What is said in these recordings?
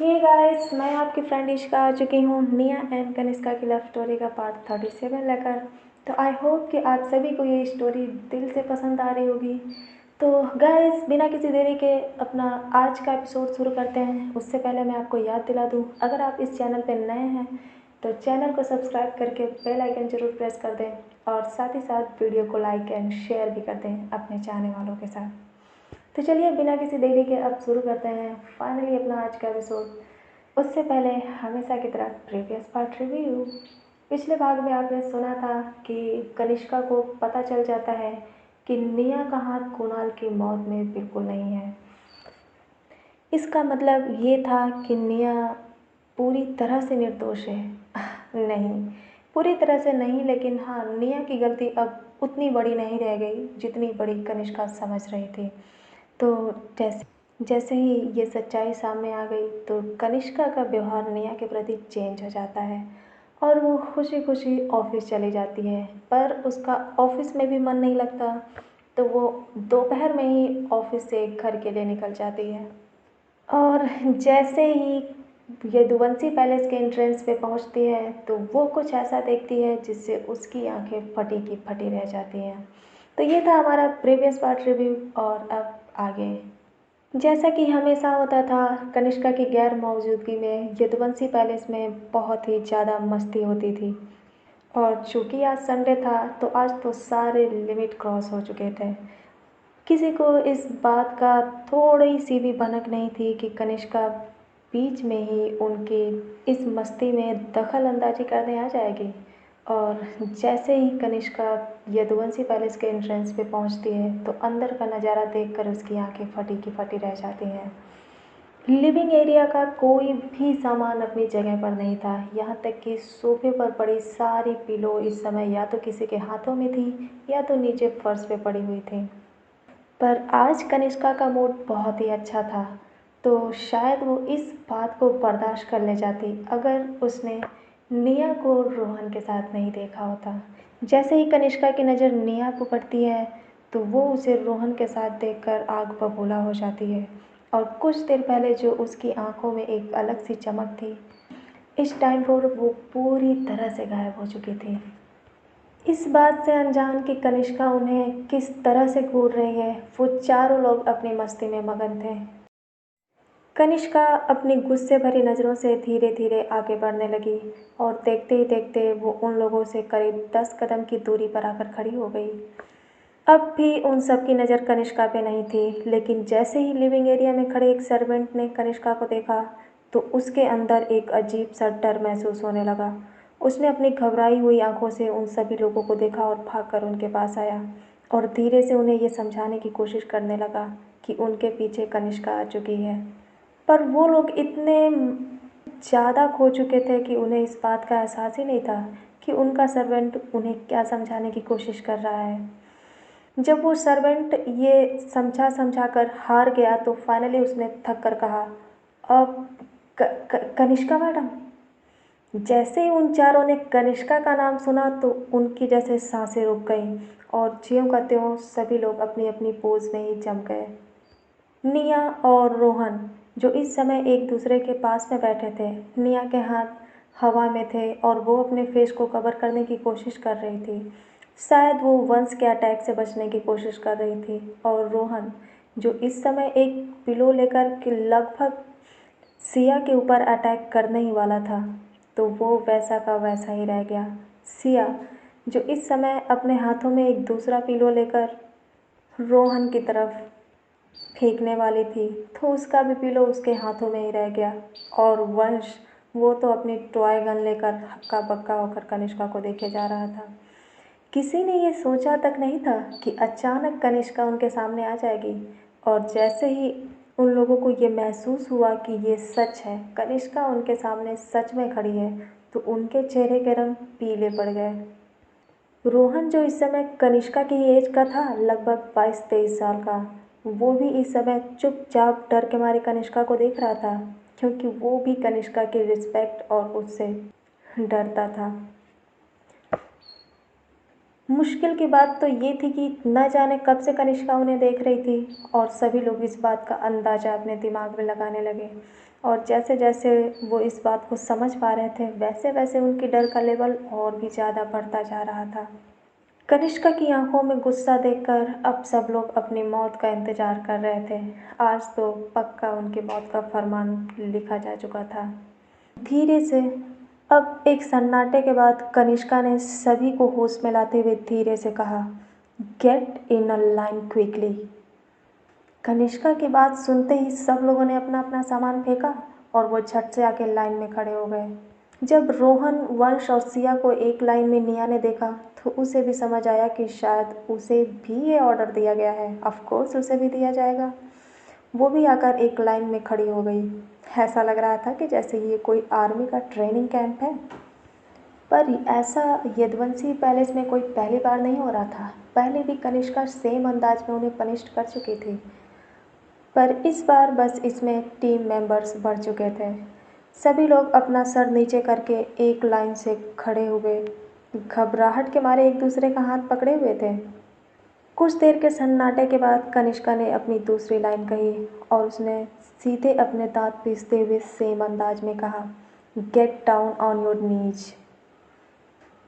Hey guys, मैं आपकी friend Ishika आ चुकी हूँ निया एंड कनिष्का की लव स्टोरी का पार्ट 37 लेकर। तो आई होप कि आप सभी को ये स्टोरी दिल से पसंद आ रही होगी। तो गाइस, बिना किसी देरी के अपना आज का एपिसोड शुरू करते हैं। उससे पहले मैं आपको याद दिला दूँ, अगर आप इस चैनल पर नए हैं तो चैनल को सब्सक्राइब करके बेल आइकन ज़रूर प्रेस कर दें और साथ ही साथ वीडियो को लाइक एंड शेयर भी कर दें अपने चाहने वालों के साथ। तो चलिए बिना किसी देरी के अब शुरू करते हैं फाइनली अपना आज का एपिसोड। उससे पहले हमेशा की तरह प्रीवियस पार्ट रिव्यू। पिछले भाग में आपने सुना था कि कनिष्का को पता चल जाता है कि निया का हाथ कुणाल की मौत में बिल्कुल नहीं है। इसका मतलब ये था कि निया पूरी तरह से निर्दोष है। नहीं, पूरी तरह से नहीं, लेकिन हाँ, निया की गलती अब उतनी बड़ी नहीं रह गई जितनी बड़ी कनिष्का समझ रही थी। तो जैसे जैसे ही ये सच्चाई सामने आ गई तो कनिष्का का व्यवहार निया के प्रति चेंज हो जाता है और वो खुशी खुशी ऑफिस चली जाती है। पर उसका ऑफिस में भी मन नहीं लगता, तो वो दोपहर में ही ऑफिस से घर के लिए निकल जाती है। और जैसे ही यदुवंशी पैलेस के एंट्रेंस पे पहुंचती है तो वो कुछ ऐसा देखती है जिससे उसकी आंखें फटी की फटी रह जाती हैं। तो ये था हमारा प्रीवियस पार्ट रिव्यू और अब आगे। जैसा कि हमेशा होता था, कनिष्का की गैर मौजूदगी में यदुवंशी पैलेस में बहुत ही ज़्यादा मस्ती होती थी। और चूँकि आज संडे था तो आज तो सारे लिमिट क्रॉस हो चुके थे। किसी को इस बात का थोड़ी सी भी भनक नहीं थी कि कनिष्का बीच में ही उनकी इस मस्ती में दखल अंदाजी करने आ जाएगी। और जैसे ही कनिष्का यदुवंशी पैलेस के एंट्रेंस पे पहुंचती है तो अंदर का नज़ारा देखकर उसकी आंखें फटी की फटी रह जाती हैं। लिविंग एरिया का कोई भी सामान अपनी जगह पर नहीं था, यहाँ तक कि सोफे पर पड़ी सारी पिलो इस समय या तो किसी के हाथों में थी या तो नीचे फर्श पे पड़ी हुई थी। पर आज कनिष्का का मूड बहुत ही अच्छा था, तो शायद वो इस बात को बर्दाश्त कर ले जाती अगर उसने निया को रोहन के साथ नहीं देखा होता। जैसे ही कनिष्का की नज़र निया पर पड़ती है तो वो उसे रोहन के साथ देखकर आग बबूला हो जाती है। और कुछ देर पहले जो उसकी आंखों में एक अलग सी चमक थी, इस टाइम पर वो पूरी तरह से गायब हो चुकी थी। इस बात से अनजान कि कनिष्का उन्हें किस तरह से घूर रही है, वो चारों लोग अपनी मस्ती में मगन थे। कनिष्का अपनी गुस्से भरी नज़रों से धीरे धीरे आगे बढ़ने लगी और देखते ही देखते वो उन लोगों से करीब 10 कदम की दूरी पर आकर खड़ी हो गई। अब भी उन सब की नज़र कनिष्का पे नहीं थी, लेकिन जैसे ही लिविंग एरिया में खड़े एक सर्वेंट ने कनिष्का को देखा तो उसके अंदर एक अजीब सा डर महसूस होने लगा। उसने अपनी घबराई हुई आंखों से उन सभी लोगों को देखा और भागकर उनके पास आया और धीरे से उन्हें ये समझाने की कोशिश करने लगा कि उनके पीछे कनिष्का आ चुकी है। पर वो लोग इतने ज़्यादा खो चुके थे कि उन्हें इस बात का एहसास ही नहीं था कि उनका सर्वेंट उन्हें क्या समझाने की कोशिश कर रहा है। जब वो सर्वेंट ये समझा समझा कर हार गया तो फाइनली उसने थक कर कहा, अब कनिष्का मैडम। जैसे ही उन चारों ने कनिष्का का नाम सुना तो उनकी जैसे सांसें रुक गईं और ज्यों का त्यों सभी लोग अपनी अपनी पोज में ही जम गए। निया और रोहन जो इस समय एक दूसरे के पास में बैठे थे, निया के हाथ हवा में थे और वो अपने फेस को कवर करने की कोशिश कर रही थी। शायद वो वंश के अटैक से बचने की कोशिश कर रही थी। और रोहन जो इस समय एक पिलो लेकर के लगभग सिया के ऊपर अटैक करने ही वाला था, तो वो वैसा का वैसा ही रह गया। सिया जो इस समय अपने हाथों में एक दूसरा पिलो लेकर रोहन की तरफ फेंकने वाली थी, तो उसका भी पिलो उसके हाथों में ही रह गया। और वंश वो तो अपनी टॉय गन लेकर हक्का बक्का होकर कनिष्का को देखे जा रहा था। किसी ने ये सोचा तक नहीं था कि अचानक कनिष्का उनके सामने आ जाएगी। और जैसे ही उन लोगों को ये महसूस हुआ कि ये सच है, कनिष्का उनके सामने सच में खड़ी है, तो उनके चेहरे के रंग पीले पड़ गए। रोहन जो इस समय कनिष्का की एज का था, लगभग 22-23 साल का, वो भी इस समय चुपचाप डर के मारे कनिष्का को देख रहा था, क्योंकि वो भी कनिष्का की रिस्पेक्ट और उससे डरता था। मुश्किल की बात तो ये थी कि न जाने कब से कनिष्का उन्हें देख रही थी और सभी लोग इस बात का अंदाज़ा अपने दिमाग में लगाने लगे। और जैसे जैसे वो इस बात को समझ पा रहे थे वैसे वैसे उनकी डर का लेवल और भी ज़्यादा बढ़ता जा रहा था। कनिष्का की आंखों में गुस्सा देखकर अब सब लोग अपनी मौत का इंतजार कर रहे थे। आज तो पक्का उनकी मौत का फरमान लिखा जा चुका था। धीरे से अब एक सन्नाटे के बाद कनिष्का ने सभी को होश में लाते हुए धीरे से कहा, get in a line quickly. Kanishka की बात सुनते ही सब लोगों ने अपना अपना सामान फेंका और वो झट से आके लाइन में खड़े हो गए। जब रोहन, वंश और सिया को एक लाइन में निया ने देखा तो उसे भी समझ आया कि शायद उसे भी ये ऑर्डर दिया गया है। ऑफ कोर्स उसे भी दिया जाएगा। वो भी आकर एक लाइन में खड़ी हो गई। ऐसा लग रहा था कि जैसे ये कोई आर्मी का ट्रेनिंग कैंप है। पर ऐसा यदुवंशी पैलेस में कोई पहली बार नहीं हो रहा था। पहले भी कनिष्का सेम अंदाज में उन्हें पनिश कर चुकी थी, पर इस बार बस इसमें टीम मेंबर्स बढ़ चुके थे। सभी लोग अपना सर नीचे करके एक लाइन से खड़े हुए घबराहट के मारे एक दूसरे का हाथ पकड़े हुए थे। कुछ देर के सन्नाटे के बाद कनिष्का ने अपनी दूसरी लाइन कही और उसने सीधे अपने दांत पीसते हुए सेम अंदाज में कहा, get down on your knees.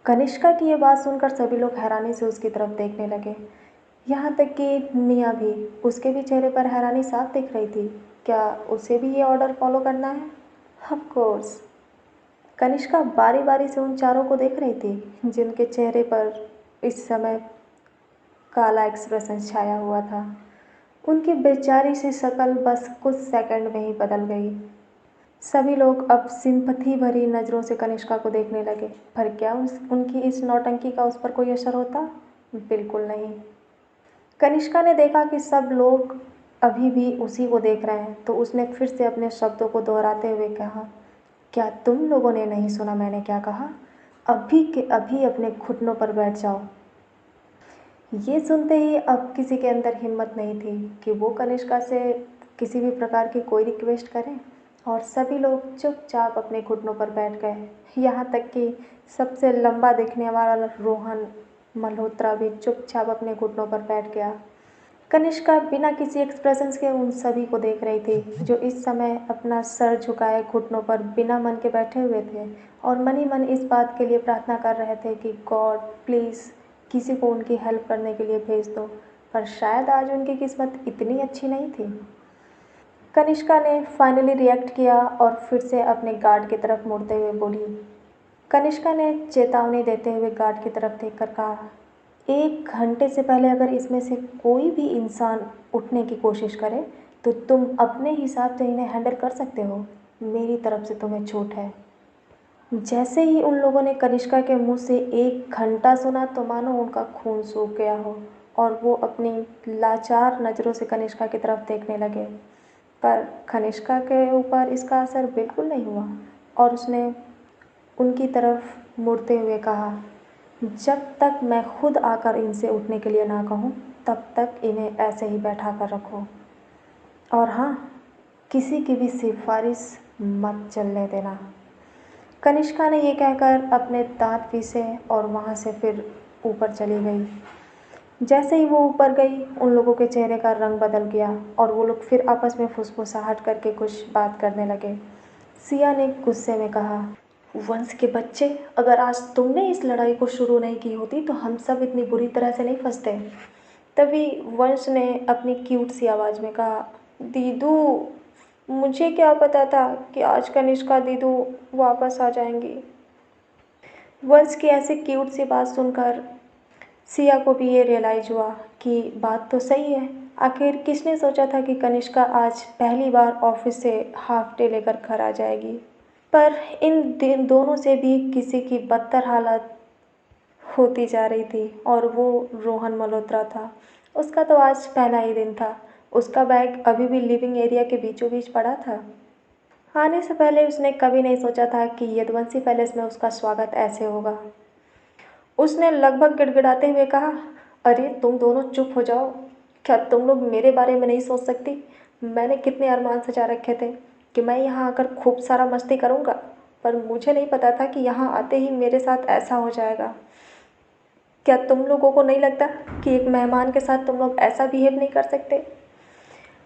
Kanishka की ये बात सुनकर सभी लोग हैरानी से उसकी तरफ देखने लगे। यहाँ तक कि निया भी, उसके भी चेहरे पर हैरानी साफ दिख रही थी। क्या उसे भी ये ऑर्डर फॉलो करना है? Of course. कनिष्का बारी बारी से उन चारों को देख रही थी जिनके चेहरे पर इस समय काला एक्सप्रेशन छाया हुआ था। उनकी बेचारी सी शक्ल बस कुछ सेकंड में ही बदल गई। सभी लोग अब सिंपथी भरी नज़रों से कनिष्का को देखने लगे। पर क्या उनकी इस नौटंकी का उस पर कोई असर होता? बिल्कुल नहीं। कनिष्का ने देखा कि सब लोग अभी भी उसी को देख रहे हैं, तो उसने फिर से अपने शब्दों को दोहराते हुए कहा, क्या तुम लोगों ने नहीं सुना मैंने क्या कहा? अभी के अभी अपने घुटनों पर बैठ जाओ। ये सुनते ही अब किसी के अंदर हिम्मत नहीं थी कि वो कनिष्का से किसी भी प्रकार की कोई रिक्वेस्ट करें, और सभी लोग चुपचाप अपने घुटनों पर बैठ गए। यहाँ तक कि सबसे लंबा दिखने वाला रोहन मल्होत्रा भी चुपचाप अपने घुटनों पर बैठ गया। कनिष्का बिना किसी एक्सप्रेशंस के उन सभी को देख रही थी जो इस समय अपना सर झुकाए घुटनों पर बिना मन के बैठे हुए थे और मन ही मन इस बात के लिए प्रार्थना कर रहे थे कि गॉड प्लीज़ किसी को उनकी हेल्प करने के लिए भेज दो। पर शायद आज उनकी किस्मत इतनी अच्छी नहीं थी। कनिष्का ने फाइनली रिएक्ट किया और फिर से अपने गार्ड की तरफ मुड़ते हुए बोली। कनिष्का ने चेतावनी देते हुए गार्ड की तरफ देखकर कहा, 1 घंटे से पहले अगर इसमें से कोई भी इंसान उठने की कोशिश करे तो तुम अपने हिसाब से इन्हें हैंडल कर सकते हो। मेरी तरफ से तुम्हें छूट है। जैसे ही उन लोगों ने कनिष्का के मुंह से 1 घंटा सुना तो मानो उनका खून सूख गया हो और वो अपनी लाचार नज़रों से कनिष्का की तरफ देखने लगे। पर कनिष्का के ऊपर इसका असर बिल्कुल नहीं हुआ और उसने उनकी तरफ मुड़ते हुए कहा, जब तक मैं खुद आकर इनसे उठने के लिए ना कहूँ तब तक इन्हें ऐसे ही बैठा कर रखो। और हाँ, किसी की भी सिफारिश मत चलने देना। कनिष्का ने ये कहकर अपने दांत पीसे और वहाँ से फिर ऊपर चली गई। जैसे ही वो ऊपर गई उन लोगों के चेहरे का रंग बदल गया और वो लोग फिर आपस में फुसफुसाहट करके कुछ बात करने लगे। सिया ने गुस्से में कहा, वंश के बच्चे, अगर आज तुमने इस लड़ाई को शुरू नहीं की होती तो हम सब इतनी बुरी तरह से नहीं फंसते। तभी वंश ने अपनी क्यूट सी आवाज़ में कहा, दीदू, मुझे क्या पता था कि आज कनिष्का दीदू वापस आ जाएंगी। वंश की ऐसी क्यूट सी बात सुनकर सिया को भी ये रियलाइज हुआ कि बात तो सही है। आखिर किसने सोचा था कि कनिष्का आज पहली बार ऑफिस से हाफ डे लेकर घर आ जाएगी। पर इन दोनों से भी किसी की बदतर हालत होती जा रही थी और वो रोहन मल्होत्रा था। उसका तो आज पहला ही दिन था। उसका बैग अभी भी लिविंग एरिया के बीचों बीच पड़ा था। आने से पहले उसने कभी नहीं सोचा था कि यदुवंशी पैलेस में उसका स्वागत ऐसे होगा। उसने लगभग गिड़गिड़ाते हुए कहा, अरे तुम दोनों चुप हो जाओ। क्या तुम लोग मेरे बारे में नहीं सोच सकती? मैंने कितने अरमान सजा रखे थे कि मैं यहाँ आकर खूब सारा मस्ती करूँगा, पर मुझे नहीं पता था कि यहाँ आते ही मेरे साथ ऐसा हो जाएगा। क्या तुम लोगों को नहीं लगता कि एक मेहमान के साथ तुम लोग ऐसा बिहेव नहीं कर सकते?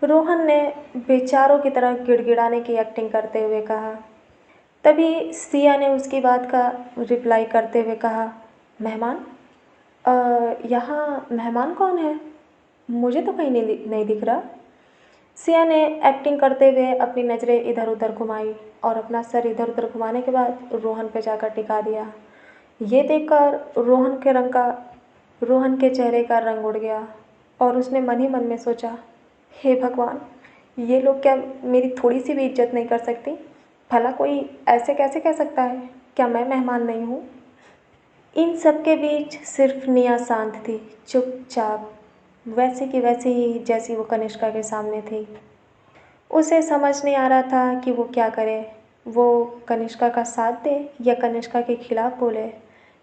रोहन ने बेचारों की तरह गिड़गिड़ाने की एक्टिंग करते हुए कहा। तभी सिया ने उसकी बात का रिप्लाई करते हुए कहा, मेहमान? यहाँ मेहमान कौन है? मुझे तो कहीं नहीं दिख रहा। सिया ने एक्टिंग करते हुए अपनी नज़रें इधर उधर घुमाई और अपना सर इधर उधर घुमाने के बाद रोहन पे जाकर टिका दिया। ये देखकर रोहन के चेहरे का रंग उड़ गया और उसने मन ही मन में सोचा, हे भगवान, ये लोग क्या मेरी थोड़ी सी भी इज्जत नहीं कर सकती? भला कोई ऐसे कैसे कह सकता है? क्या मैं मेहमान नहीं हूँ? इन सब के बीच सिर्फ निया शांत थी, चुपचाप, वैसे की वैसे ही जैसी वो कनिष्का के सामने थी। उसे समझ नहीं आ रहा था कि वो क्या करे। वो कनिष्का का साथ दे या कनिष्का के खिलाफ बोले।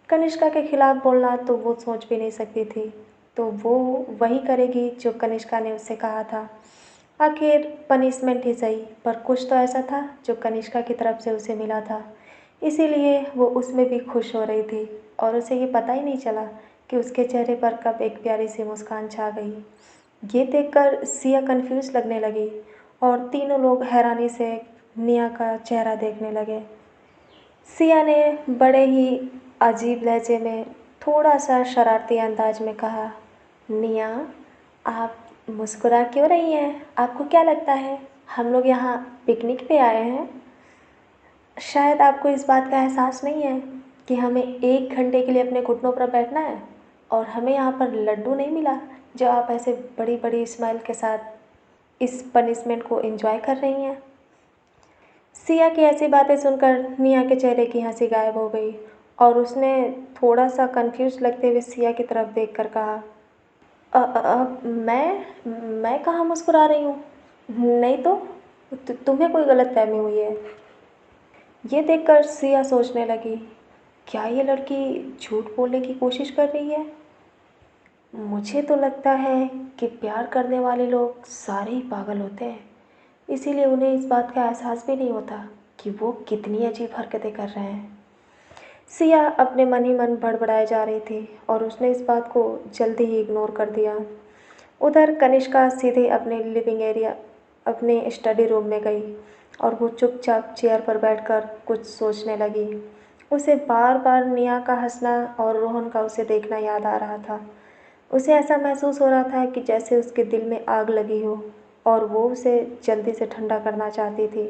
कनिष्का के खिलाफ बोलना तो वो सोच भी नहीं सकती थी, तो वो वही करेगी जो कनिष्का ने उससे कहा था। आखिर पनिशमेंट ही सही, पर कुछ तो ऐसा था जो कनिष्का की तरफ से उसे मिला था, इसीलिए वो उसमें भी खुश हो रही थी और उसे ये पता ही नहीं चला कि उसके चेहरे पर कब एक प्यारी सी मुस्कान छा गई। ये देखकर सिया कंफ्यूज लगने लगी और तीनों लोग हैरानी से निया का चेहरा देखने लगे। सिया ने बड़े ही अजीब लहजे में, थोड़ा सा शरारती अंदाज में कहा, निया, आप मुस्कुरा क्यों रही हैं? आपको क्या लगता है हम लोग यहाँ पिकनिक पे आए हैं? शायद आपको इस बात का एहसास नहीं है कि हमें 1 घंटे के लिए अपने घुटनों पर बैठना है और हमें यहाँ पर लड्डू नहीं मिला जो आप ऐसे बड़ी बड़ी स्माइल के साथ इस पनिशमेंट को एंजॉय कर रही हैं। सिया की ऐसी बातें सुनकर निया के चेहरे की हंसी गायब हो गई और उसने थोड़ा सा कंफ्यूज लगते हुए सिया की तरफ देखकर कहा, मैं कहाँ मुस्कुरा रही हूँ? नहीं तो तुम्हें कोई गलतफहमी हुई है। ये देखकर सिया सोचने लगी, क्या ये लड़की झूठ बोलने की कोशिश कर रही है? मुझे तो लगता है कि प्यार करने वाले लोग सारे ही पागल होते हैं, इसीलिए उन्हें इस बात का एहसास भी नहीं होता कि वो कितनी अजीब हरकतें कर रहे हैं। सिया अपने मन ही मन बड़बड़ाए जा रही थी और उसने इस बात को जल्दी ही इग्नोर कर दिया। उधर कनिष्का सीधे अपने स्टडी रूम में गई और वो चुपचाप चेयर पर बैठकर कुछ सोचने लगी। उसे बार बार निया का हंसना और रोहन का उसे देखना याद आ रहा था। उसे ऐसा महसूस हो रहा था कि जैसे उसके दिल में आग लगी हो और वो उसे जल्दी से ठंडा करना चाहती थी।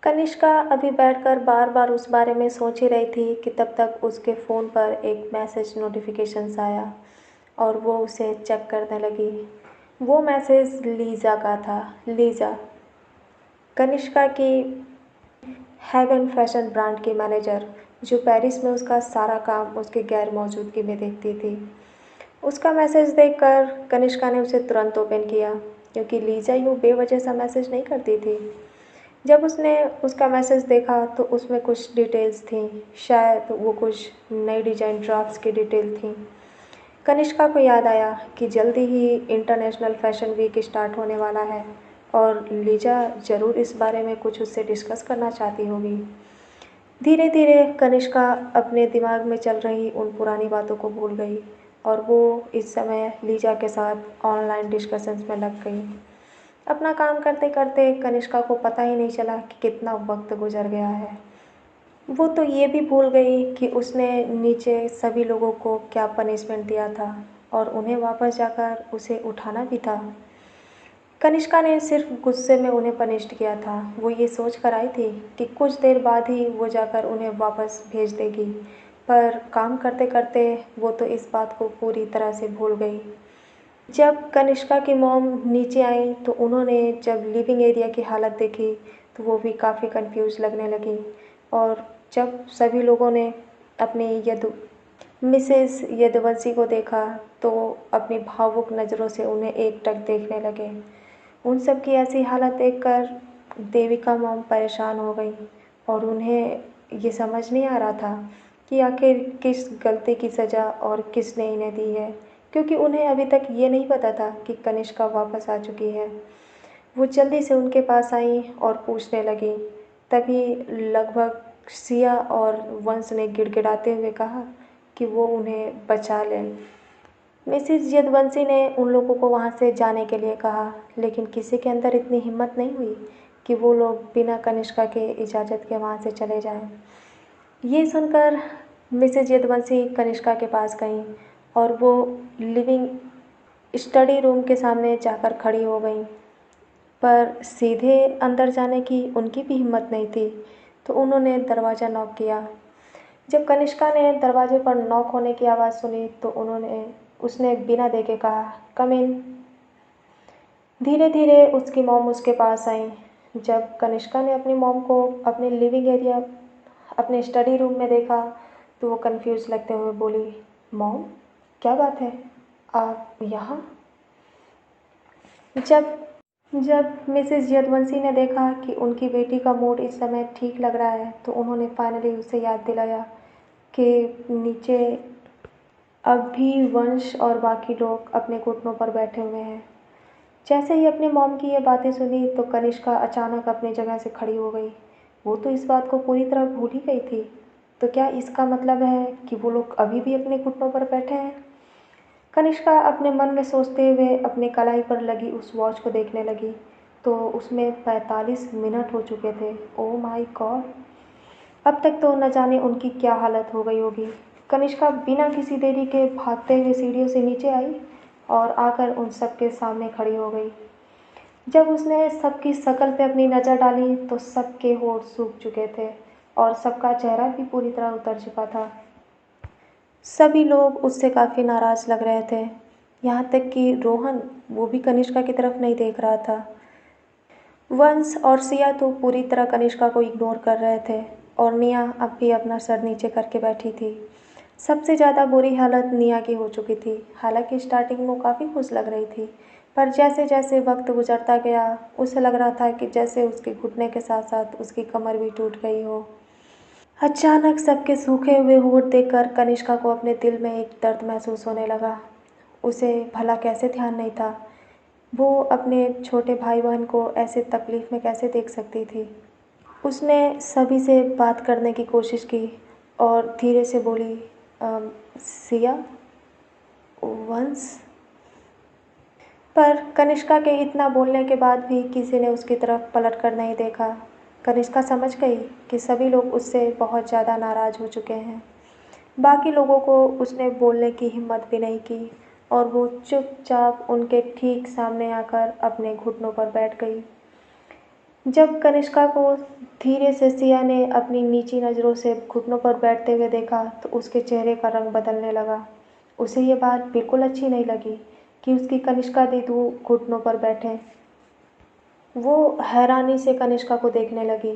कनिष्का अभी बैठकर बार बार उस बारे में सोच ही रही थी कि तब तक उसके फ़ोन पर एक मैसेज नोटिफिकेशंस आया और वो उसे चेक करने लगी। वो मैसेज लीज़ा का था। लीज़ा, कनिष्का की हेवन फैशन ब्रांड की मैनेजर, जो पेरिस में उसका सारा काम उसके गैर मौजूदगी में देखती थी। उसका मैसेज देखकर कनिष्का ने उसे तुरंत ओपन किया, क्योंकि लीज़ा यूँ बेवजह सा मैसेज नहीं करती थी। जब उसने उसका मैसेज देखा तो उसमें कुछ डिटेल्स थीं, शायद वो कुछ नई डिज़ाइन ड्राफ्ट्स की डिटेल थीं। कनिष्का को याद आया कि जल्दी ही इंटरनेशनल फैशन वीक स्टार्ट होने वाला है और लीजा ज़रूर इस बारे में कुछ उससे डिस्कस करना चाहती होगी। धीरे धीरे कनिष्का अपने दिमाग में चल रही उन पुरानी बातों को भूल गई और वो इस समय लीजा के साथ ऑनलाइन डिस्कशंस में लग गई। अपना काम करते करते कनिष्का को पता ही नहीं चला कि कितना वक्त गुजर गया है। वो तो ये भी भूल गई कि उसने नीचे सभी लोगों को क्या पनिशमेंट दिया था और उन्हें वापस जाकर उसे उठाना भी था। कनिष्का ने सिर्फ गुस्से में उन्हें पनिश्ड किया था। वो ये सोच कर आई थी कि कुछ देर बाद ही वो जाकर उन्हें वापस भेज देगी, पर काम करते करते वो तो इस बात को पूरी तरह से भूल गई। जब कनिष्का की मॉम नीचे आई तो उन्होंने जब लिविंग एरिया की हालत देखी तो वो भी काफ़ी कंफ्यूज लगने लगी और जब सभी लोगों ने अपनी मिसेस यदुवंशी को देखा तो अपनी भावुक नज़रों से उन्हें एकटक देखने लगे। उन सब की ऐसी हालत देखकर देविका मॉम परेशान हो गई और उन्हें ये समझ नहीं आ रहा था कि आखिर किस गलती की सज़ा और किसने इन्हें दी है, क्योंकि उन्हें अभी तक ये नहीं पता था कि कनिष्का वापस आ चुकी है। वो जल्दी से उनके पास आई और पूछने लगी। तभी लगभग सिया और वंश ने गिड़गिड़ाते हुए कहा कि वो उन्हें बचा लें। मिसेस यदुवंशी ने उन लोगों को वहाँ से जाने के लिए कहा, लेकिन किसी के अंदर इतनी हिम्मत नहीं हुई कि वो लोग बिना कनिष्का के इजाज़त के वहाँ से चले जाएं। ये सुनकर मिसेस यदुवंशी कनिष्का के पास गईं और वो लिविंग स्टडी रूम के सामने जाकर खड़ी हो गईं, पर सीधे अंदर जाने की उनकी भी हिम्मत नहीं थी, तो उन्होंने दरवाज़ा नॉक किया। जब कनिष्का ने दरवाजे पर नॉक होने की आवाज़ सुनी तो उसने बिना देखे कहा, कम इन। धीरे धीरे उसकी मॉम उसके पास आई। जब कनिष्का ने अपनी मॉम को अपने लिविंग एरिया, अपने स्टडी रूम में देखा तो वो कंफ्यूज लगते हुए बोली, मॉम, क्या बात है, आप यहाँ? जब जब मिसेस यदुवंशी ने देखा कि उनकी बेटी का मूड इस समय ठीक लग रहा है तो उन्होंने फाइनली उसे याद दिलाया कि नीचे अब भी वंश और बाकी लोग अपने घुटनों पर बैठे हुए हैं। जैसे ही अपनी मॉम की ये बातें सुनी तो कनिष्का अचानक अपनी जगह से खड़ी हो गई। वो तो इस बात को पूरी तरह भूल ही गई थी। तो क्या इसका मतलब है कि वो लोग अभी भी अपने घुटनों पर बैठे हैं? कनिष्का अपने मन में सोचते हुए अपने कलाई पर लगी उस वॉच को देखने लगी तो उसमें 45 मिनट हो चुके थे। Oh my God! अब तक तो न जाने उनकी क्या हालत हो गई होगी। कनिष्का बिना किसी देरी के भागते हुए सीढ़ियों से नीचे आई और आकर उन सबके सामने खड़ी हो गई। जब उसने सबकी शक्ल पे अपनी नज़र डाली तो सबके होंठ सूख चुके थे और सबका चेहरा भी पूरी तरह उतर चुका था। सभी लोग उससे काफ़ी नाराज़ लग रहे थे, यहाँ तक कि रोहन, वो भी कनिष्का की तरफ नहीं देख रहा था। वंश और सिया तो पूरी तरह कनिष्का को इग्नोर कर रहे थे और निया अब भी अपना सर नीचे करके बैठी थी। सबसे ज़्यादा बुरी हालत निया की हो चुकी थी। हालांकि स्टार्टिंग में वो काफ़ी खुश लग रही थी, पर जैसे जैसे वक्त गुजरता गया उसे लग रहा था कि जैसे उसके घुटने के साथ साथ उसकी कमर भी टूट गई हो। अचानक सबके सूखे हुए होंठ देखकर कनिष्का को अपने दिल में एक दर्द महसूस होने लगा। उसे भला कैसे ध्यान नहीं था, वो अपने छोटे भाई बहन को ऐसे तकलीफ़ में कैसे देख सकती थी। उसने सभी से बात करने की कोशिश की और धीरे से बोली, सिया, वंश। पर कनिष्का के इतना बोलने के बाद भी किसी ने उसकी तरफ पलट कर नहीं देखा। कनिष्का समझ गई कि सभी लोग उससे बहुत ज़्यादा नाराज़ हो चुके हैं। बाकी लोगों को उसने बोलने की हिम्मत भी नहीं की और वो चुपचाप उनके ठीक सामने आकर अपने घुटनों पर बैठ गई। जब कनिष्का को धीरे से सिया ने अपनी नीची नज़रों से घुटनों पर बैठते हुए देखा तो उसके चेहरे का रंग बदलने लगा। उसे ये बात बिल्कुल अच्छी नहीं लगी कि उसकी कनिष्का दीदू घुटनों पर बैठे। वो हैरानी से कनिष्का को देखने लगी,